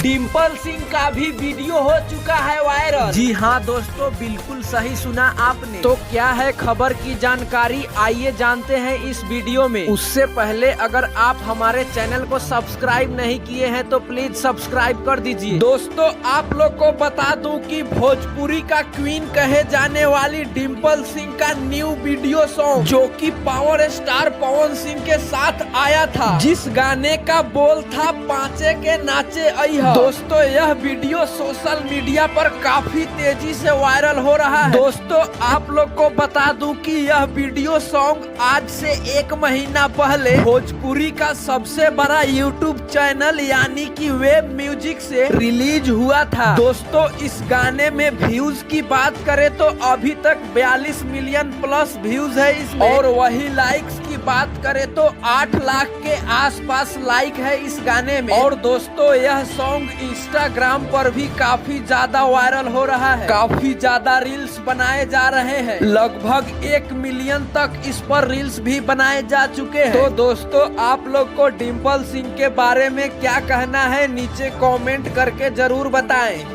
डिम्पल सिंह का भी वीडियो हो चुका है वायरल। जी हाँ दोस्तों, बिल्कुल सही सुना आपने। तो क्या है खबर की जानकारी, आइए जानते हैं इस वीडियो में। उससे पहले अगर आप हमारे चैनल को सब्सक्राइब नहीं किए हैं तो प्लीज सब्सक्राइब कर दीजिए। दोस्तों आप लोग को बता दूं कि भोजपुरी का क्वीन कहे जाने वाली डिम्पल सिंह का न्यू वीडियो सॉन्ग जो कि पावर स्टार पवन सिंह के साथ आया था, जिस गाने का बोल था पांचे के नाचे अइहा। दोस्तों यह वीडियो सोशल मीडिया पर काफी तेजी से वायरल हो रहा है। दोस्तों आप लोग को बता दूं कि यह वीडियो सॉन्ग आज से 1 महीना पहले भोजपुरी का सबसे बड़ा यूट्यूब चैनल यानी कि वेब म्यूजिक से रिलीज हुआ था। दोस्तों इस गाने में व्यूज की बात करें तो अभी तक 42 मिलियन प्लस व्यूज है इसमें, और वही लाइक्स की बात करें तो 8 लाख के आसपास लाइक है इस गाने में। और दोस्तों यह सॉन्ग इंस्टाग्राम पर भी काफी ज्यादा वायरल हो रहा है, काफी ज्यादा रील्स बनाए जा रहे हैं, लगभग 1 मिलियन तक इस पर रील्स भी बनाए जा चुके हैं। तो दोस्तों आप लोग को डिम्पल सिंह के बारे में क्या कहना है नीचे कमेंट करके जरूर बताएं।